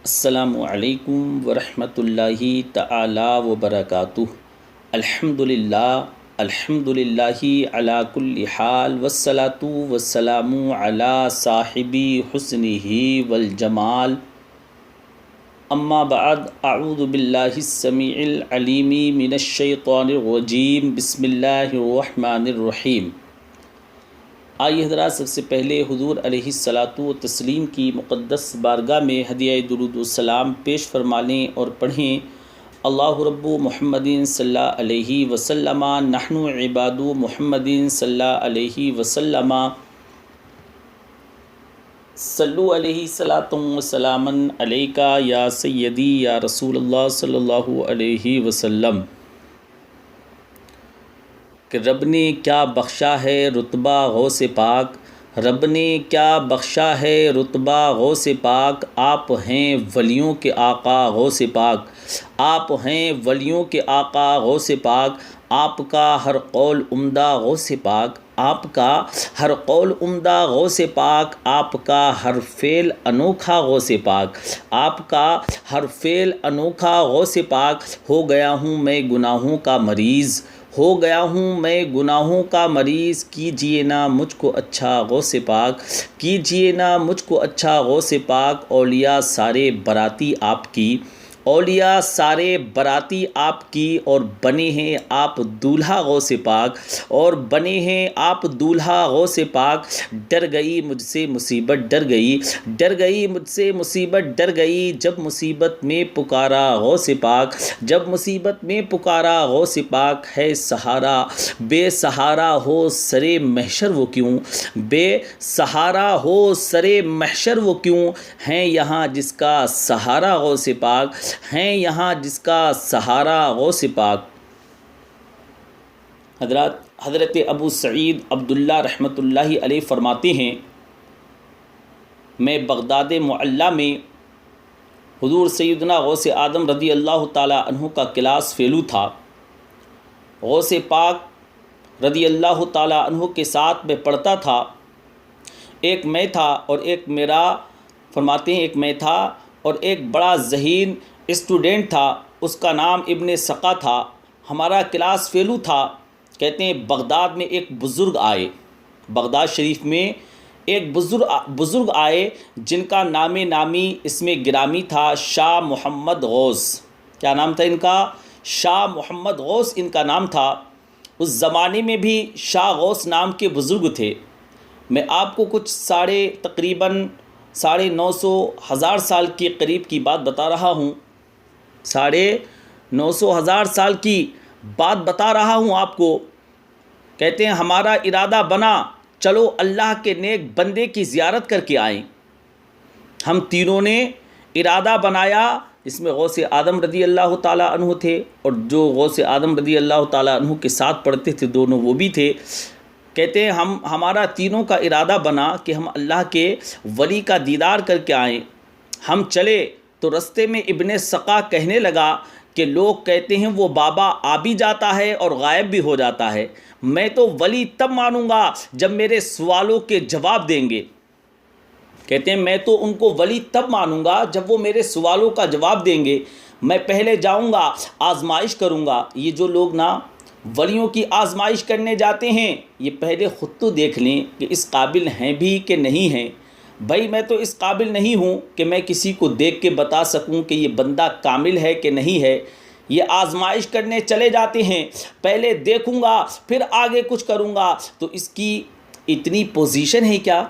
السلام علیکم ورحمۃ اللہ تعالی وبرکاتہ۔ الحمد للہ علی کل حال والصلاۃ والسلام علی صاحب حسنہ والجمال، اما بعد، اعوذ باللہ السمیع العلیم من الشیطان الرجیم، بسم اللہ الرحمن الرحیم۔ آئیے حضرات، سب سے پہلے حضور علیہ الصلاۃ والتسلیم کی مقدس بارگاہ میں ہدیہ درود و سلام پیش فرما لیں اور پڑھیں۔ اللہ رب محمد صلی اللہ علیہ وسلم، نحن عباد محمد صلی اللہ علیہ وسلم، صلو علیہ صلاۃ و سلام علیکہ یا سیدی یا رسول اللہ صلی اللہ علیہ وسلم۔ کہ رب نے کیا بخشا ہے رتبہ غوث پاک، رب نے کیا بخشا ہے رتبہ غوث پاک، آپ ہیں ولیوں کے آقا غوث پاک، آپ ہیں ولیوں کے آقا غوث پاک، آپ کا ہر قول عمدہ غوث پاک، آپ کا ہر قول عمدہ غوث پاک، آپ کا ہر فعل انوکھا غوث پاک، آپ کا ہر فعل انوکھا غوث پاک۔ ہو گیا ہوں میں گناہوں کا مریض، ہو گیا ہوں میں گناہوں کا مریض، کیجئے نا مجھ کو اچھا غوث پاک، کیجئے نا مجھ کو اچھا غوث پاک۔ اولیاء سارے براتی آپ کی، اولیاء سارے براتی آپ کی، اور بنے ہیں آپ دولہا غوث پاک، اور بنے ہیں آپ دولہا غوث پاک۔ ڈر گئی مجھ سے مصیبت ڈر گئی، ڈر گئی مجھ سے مصیبت ڈر گئی، جب مصیبت میں پکارا غوث پاک، جب مصیبت میں پکارا غوث پاک۔ ہے سہارا بے سہارا ہو سرے محشر وہ کیوں، بے سہارا ہو سرے محشر وہ کیوں، ہیں یہاں جس کا سہارا غوث پاک، ہیں یہاں جس کا سہارا غوث پاک۔ حضرت ابو سعید عبداللہ رحمۃ اللہ علیہ فرماتے ہیں، میں بغداد معلیٰ میں حضور سیدنا غوث اعظم رضی اللہ تعالی عنہ کا کلاس فیلو تھا۔ غوث پاک رضی اللہ تعالی عنہ کے ساتھ میں پڑھتا تھا۔ ایک میں تھا اور ایک میرا، فرماتے ہیں ایک میں تھا اور ایک بڑا ذہین اسٹوڈنٹ تھا، اس کا نام ابن سقا تھا۔ ہمارا کلاس فیلو تھا۔ کہتے ہیں بغداد میں ایک بزرگ آئے، بغداد شریف میں ایک بزرگ آئے جن کا نامی اسم گرامی تھا شاہ محمد غوث۔ کیا نام تھا ان کا؟ شاہ محمد غوث ان کا نام تھا۔ اس زمانے میں بھی شاہ غوث نام کے بزرگ تھے۔ میں آپ کو کچھ تقریباً 950 سال کے قریب کی بات بتا رہا ہوں، 950 سال کی بات بتا رہا ہوں آپ کو۔ کہتے ہیں ہمارا ارادہ بنا، چلو اللہ کے نیک بندے کی زیارت کر کے آئیں۔ ہم تینوں نے ارادہ بنایا، اس میں غوث اعظم رضی اللہ تعالیٰ عنہ تھے، اور جو غوث اعظم رضی اللہ تعالیٰ عنہ کے ساتھ پڑھتے تھے دونوں وہ بھی تھے۔ کہتے ہیں ہمارا تینوں کا ارادہ بنا کہ ہم اللہ کے ولی کا دیدار کر کے آئیں۔ ہم چلے تو رستے میں ابن سقا کہنے لگا کہ لوگ کہتے ہیں وہ بابا آ بھی جاتا ہے اور غائب بھی ہو جاتا ہے، میں تو ولی تب مانوں گا جب میرے سوالوں کے جواب دیں گے۔ کہتے ہیں میں تو ان کو ولی تب مانوں گا جب وہ میرے سوالوں کا جواب دیں گے۔ میں پہلے جاؤں گا، آزمائش کروں گا۔ یہ جو لوگ نا ولیوں کی آزمائش کرنے جاتے ہیں، یہ پہلے خود تو دیکھ لیں کہ اس قابل ہیں بھی کہ نہیں ہیں۔ بھائی میں تو اس قابل نہیں ہوں کہ میں کسی کو دیکھ کے بتا سکوں کہ یہ بندہ کامل ہے کہ نہیں ہے۔ یہ آزمائش کرنے چلے جاتے ہیں، پہلے دیکھوں گا پھر آگے کچھ کروں گا۔ تو اس کی اتنی پوزیشن ہے کیا؟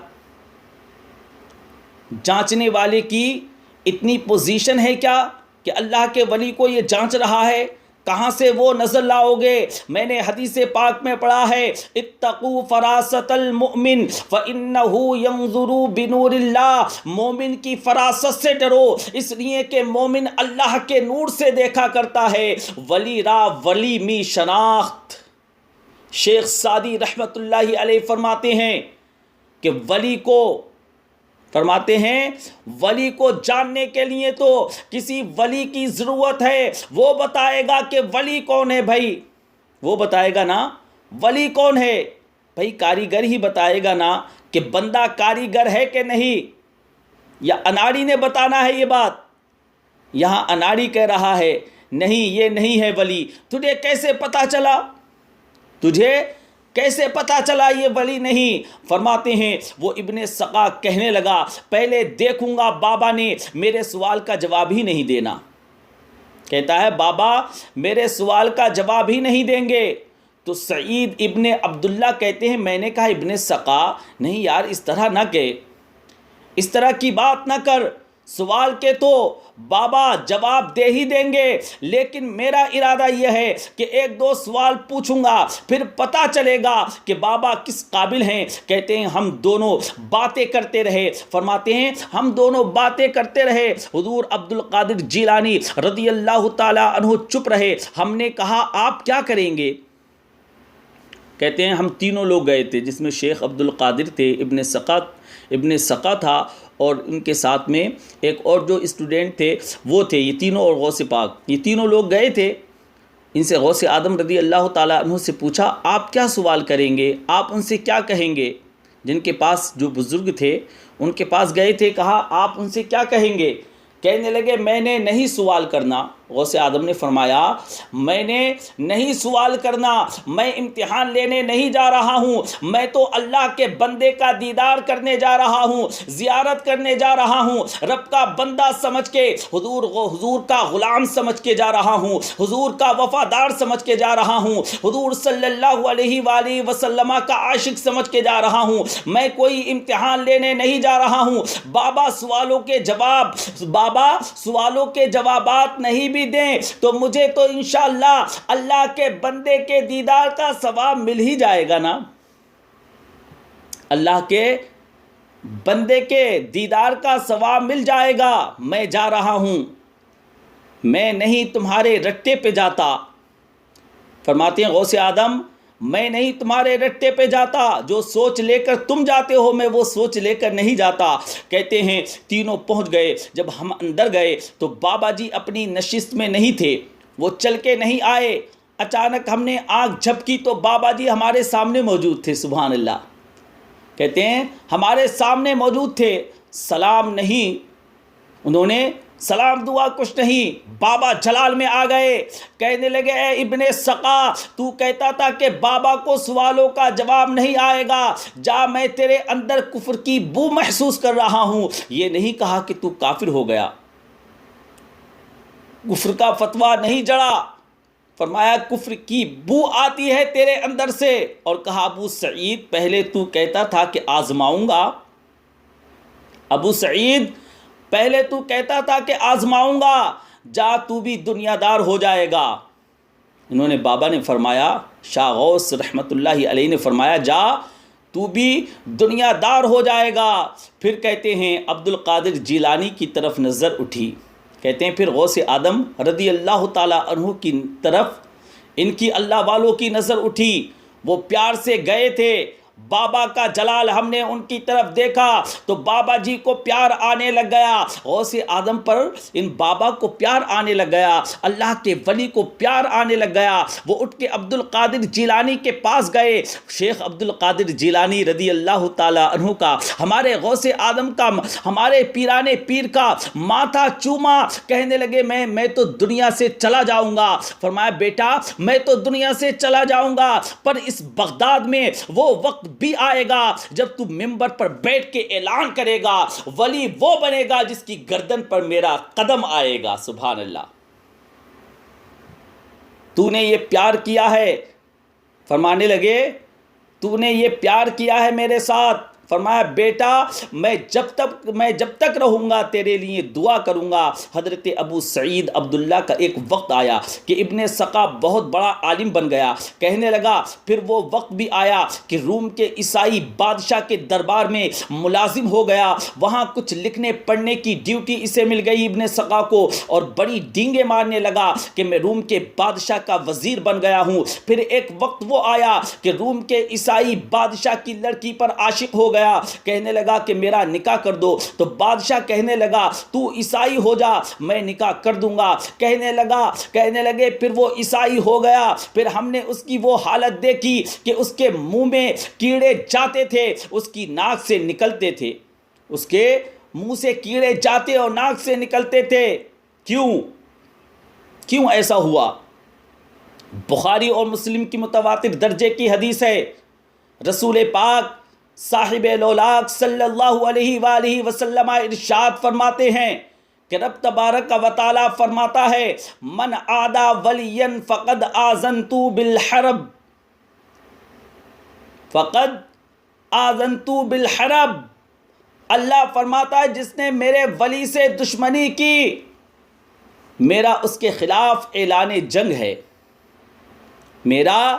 جانچنے والے کی اتنی پوزیشن ہے کیا کہ اللہ کے ولی کو یہ جانچ رہا ہے؟ کہاں سے وہ نظر لاؤ گے؟ میں نے حدیث پاک میں پڑھا ہے، اتقوا فراست المؤمن فإنه ينظر بنور اللہ، مومن کی فراست سے ڈرو، اس لیے کہ مومن اللہ کے نور سے دیکھا کرتا ہے۔ ولی را ولی می شناخت۔ شیخ سعدی رحمت اللہ علیہ فرماتے ہیں کہ ولی کو، فرماتے ہیں ولی کو جاننے کے لیے تو کسی ولی کی ضرورت ہے، وہ بتائے گا کہ ولی کون ہے۔ بھائی وہ بتائے گا نا ولی کون ہے، بھائی کاریگر ہی بتائے گا نا کہ بندہ کاریگر ہے کہ نہیں، یا اناڑی نے بتانا ہے یہ بات؟ یہاں اناڑی کہہ رہا ہے نہیں یہ نہیں ہے ولی. تجھے کیسے پتہ چلا؟ تجھے کیسے پتہ چلا یہ ولی نہیں؟ فرماتے ہیں وہ ابن سقا کہنے لگا پہلے دیکھوں گا بابا نے میرے سوال کا جواب ہی نہیں دینا. کہتا ہے بابا میرے سوال کا جواب ہی نہیں دیں گے. تو سعید ابن عبداللہ کہتے ہیں میں نے کہا ابن سقا نہیں یار اس طرح نہ کہ، اس طرح کی بات نہ کر. سوال کے تو بابا جواب دے ہی دیں گے، لیکن میرا ارادہ یہ ہے کہ ایک دو سوال پوچھوں گا پھر پتہ چلے گا کہ بابا کس قابل ہیں. کہتے ہیں ہم دونوں باتیں کرتے رہے. فرماتے ہیں ہم دونوں باتیں کرتے رہے. حضور عبد القادر جیلانی رضی اللہ تعالی عنہ چپ رہے. ہم نے کہا آپ کیا کریں گے؟ کہتے ہیں ہم تینوں لوگ گئے تھے، جس میں شیخ عبد القادر تھے، ابن سقا تھا، اور ان کے ساتھ میں ایک اور جو اسٹوڈنٹ تھے وہ تھے. یہ تینوں اور غوث پاک، یہ تینوں لوگ گئے تھے. ان سے غوث اعظم رضی اللہ تعالیٰ عنہ سے پوچھا آپ کیا سوال کریں گے، آپ ان سے کیا کہیں گے؟ جن کے پاس جو بزرگ تھے ان کے پاس گئے تھے، کہا آپ ان سے کیا کہیں گے؟ کہنے لگے میں نے نہیں سوال کرنا. غوث اعظم نے فرمایا میں نے نہیں سوال کرنا، میں امتحان لینے نہیں جا رہا ہوں، میں تو اللہ کے بندے کا دیدار کرنے جا رہا ہوں، زیارت کرنے جا رہا ہوں، رب کا بندہ سمجھ کے، حضور کا غلام سمجھ کے جا رہا ہوں، حضور کا وفادار سمجھ کے جا رہا ہوں، حضور صلی اللہ علیہ وآلہ وسلم کا عاشق سمجھ کے جا رہا ہوں. میں کوئی امتحان لینے نہیں جا رہا ہوں. بابا سوالوں کے جوابات نہیں بھی دیں تو مجھے تو انشاءاللہ اللہ کے بندے کے دیدار کا ثواب مل ہی جائے گا نا. اللہ کے بندے کے دیدار کا ثواب مل جائے گا. میں جا رہا ہوں، میں نہیں تمہارے رٹے پہ جاتا. فرماتے ہیں غوث اعظم میں نہیں تمہارے رٹے پہ جاتا، جو سوچ لے کر تم جاتے ہو میں وہ سوچ لے کر نہیں جاتا. کہتے ہیں تینوں پہنچ گئے. جب ہم اندر گئے تو بابا جی اپنی نشست میں نہیں تھے، وہ چل کے نہیں آئے. اچانک ہم نے آنکھ جھپکی تو بابا جی ہمارے سامنے موجود تھے. سبحان اللہ. کہتے ہیں ہمارے سامنے موجود تھے. سلام نہیں، انہوں نے سلام دعا کچھ نہیں. بابا جلال میں آ گئے. کہنے لگے اے ابن سقا تو کہتا تھا کہ بابا کو سوالوں کا جواب نہیں آئے گا، جا میں تیرے اندر کفر کی بو محسوس کر رہا ہوں. یہ نہیں کہا کہ تو کافر ہو گیا، کفر کا فتویٰ نہیں جڑا. فرمایا کفر کی بو آتی ہے تیرے اندر سے. اور کہا ابو سعید پہلے تو کہتا تھا کہ آزماؤں گا، ابو سعید پہلے تو کہتا تھا کہ آزماؤں گا، جا تو بھی دنیا دار ہو جائے گا. انہوں نے بابا نے فرمایا، شاہ غوث رحمت اللہ علیہ نے فرمایا جا تو بھی دنیا دار ہو جائے گا. پھر کہتے ہیں عبد القادر جیلانی کی طرف نظر اٹھی. کہتے ہیں پھر غوث اعظم رضی اللہ تعالی عنہ کی طرف ان کی اللہ والوں کی نظر اٹھی. وہ پیار سے گئے تھے. بابا کا جلال ہم نے ان کی طرف دیکھا تو بابا جی کو پیار آنے لگ گیا. غوث اعظم پر ان بابا کو پیار آنے لگ گیا، اللہ کے ولی کو پیار آنے لگ گیا. وہ اٹھ کے عبد القادر جیلانی کے پاس گئے. شیخ عبد القادر جیلانی رضی اللہ تعالی عنہ کا، ہمارے غوث اعظم کا، ہمارے پیرانے پیر کا ماتھا چوما. کہنے لگے میں تو دنیا سے چلا جاؤں گا. فرمایا بیٹا میں تو دنیا سے چلا جاؤں گا، پر اس بغداد میں وہ وقت بھی آئے گا جب تو منبر پر بیٹھ کے اعلان کرے گا ولی وہ بنے گا جس کی گردن پر میرا قدم آئے گا. سبحان اللہ. تو نے یہ پیار کیا ہے. فرمانے لگے تو نے یہ پیار کیا ہے میرے ساتھ. فرمایا بیٹا میں جب تک رہوں گا تیرے لیے دعا کروں گا. حضرت ابو سعید عبداللہ کا ایک وقت آیا کہ ابن سقا بہت بڑا عالم بن گیا. کہنے لگا پھر وہ وقت بھی آیا کہ روم کے عیسائی بادشاہ کے دربار میں ملازم ہو گیا. وہاں کچھ لکھنے پڑھنے کی ڈیوٹی اسے مل گئی ابن سقا کو، اور بڑی ڈینگیں مارنے لگا کہ میں روم کے بادشاہ کا وزیر بن گیا ہوں. پھر ایک وقت وہ آیا کہ روم کے عیسائی بادشاہ کی لڑکی پر عاشق ہو گیا. کہنے لگا کہ میرا نکاح کر دو. تو بادشاہ کہنے لگا تو عیسائی ہو جا میں نکاح کر دوں گا. کہنے لگے پھر وہ عیسائی ہو گیا. پھر ہم نے اس کی وہ حالت دیکھی کہ اس کے منہ میں کیڑے جاتے تھے، اس کی ناک سے نکلتے تھے، اس کے منہ سے کیڑے جاتے اور ناک سے نکلتے تھے. کیوں ایسا ہوا؟ بخاری اور مسلم کی متواتر درجے کی حدیث ہے، رسول پاک صاحب لولاک صلی اللہ علیہ وآلہ وسلم ارشاد فرماتے ہیں کہ رب تبارک و تعالی فرماتا ہے من عادى ولیا فقد آذنت بالحرب، فقد آذنت بالحرب، اللہ فرماتا ہے جس نے میرے ولی سے دشمنی کی میرا اس کے خلاف اعلان جنگ ہے، میرا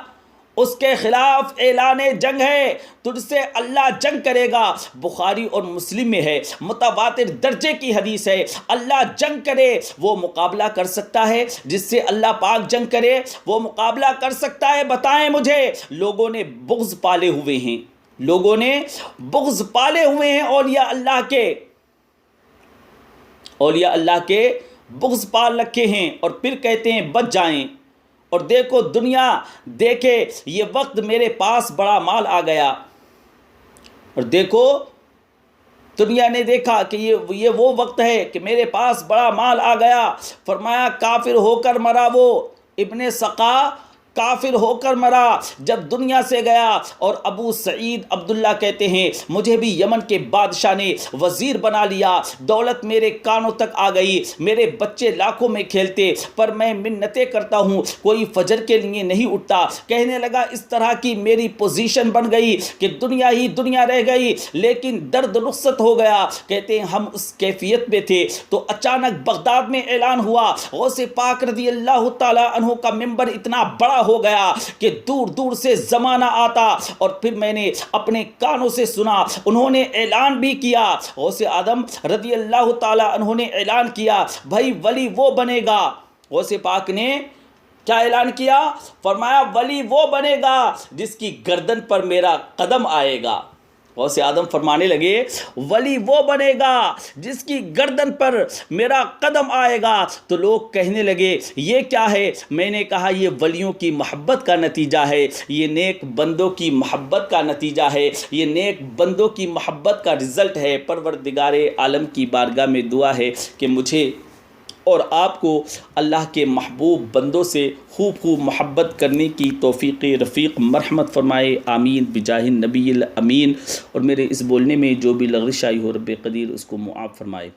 اس کے خلاف اعلان جنگ ہے، تجھ سے اللہ جنگ کرے گا۔ بخاری اور مسلم میں ہے، متواتر درجے کی حدیث ہے، اللہ جنگ کرے وہ مقابلہ کر سکتا ہے، جس سے اللہ پاک جنگ کرے وہ مقابلہ کر سکتا ہے؟ بتائیں مجھے۔ لوگوں نے بغض پالے ہوئے ہیں، لوگوں نے بغض پالے ہوئے ہیں، اولیاء اللہ کے بغض پال رکھے ہیں، اور پھر کہتے ہیں بچ جائیں۔ اور دیکھو دنیا دیکھے یہ وقت میرے پاس بڑا مال آ گیا، اور دیکھو دنیا نے دیکھا کہ یہ وہ وقت ہے کہ میرے پاس بڑا مال آ گیا۔ فرمایا کافر ہو کر مرا وہ ابن سقا، کافر ہو کر مرا جب دنیا سے گیا۔ اور ابو سعید عبداللہ کہتے ہیں مجھے بھی یمن کے بادشاہ نے وزیر بنا لیا، دولت میرے کانوں تک آ گئی، میرے بچے لاکھوں میں کھیلتے، پر میں منتیں کرتا ہوں کوئی فجر کے لیے نہیں اٹھتا۔ کہنے لگا اس طرح کی میری پوزیشن بن گئی کہ دنیا ہی دنیا رہ گئی، لیکن درد رخصت ہو گیا۔ کہتے ہیں ہم اس کیفیت میں تھے تو اچانک بغداد میں اعلان ہوا، غوث پاک رضی اللہ تعالی عنہ کا ممبر اتنا بڑا ہو گیا کہ دور دور سے زمانہ آتا، اور پھر میں نے اپنے کانوں سے سنا، انہوں نے اعلان بھی کیا، غوث اعظم رضی اللہ تعالی عنہ نے اعلان کیا بھائی ولی وہ بنے گا۔ غوث پاک نے کیا اعلان کیا؟ فرمایا ولی وہ بنے گا جس کی گردن پر میرا قدم آئے گا۔ غوث اعظم فرمانے لگے ولی وہ بنے گا جس کی گردن پر میرا قدم آئے گا۔ تو لوگ کہنے لگے یہ کیا ہے؟ میں نے کہا یہ ولیوں کی محبت کا نتیجہ ہے، یہ نیک بندوں کی محبت کا نتیجہ ہے، یہ نیک بندوں کی محبت کا رزلٹ ہے۔ پروردگار عالم کی بارگاہ میں دعا ہے کہ مجھے اور آپ کو اللہ کے محبوب بندوں سے خوب محبت کرنے کی توفیق رفیق مرحمت فرمائے، آمین بجاہ النبی الامین۔ اور میرے اس بولنے میں جو بھی لغزش آئی ہو رب قدیر اس کو معاف فرمائے۔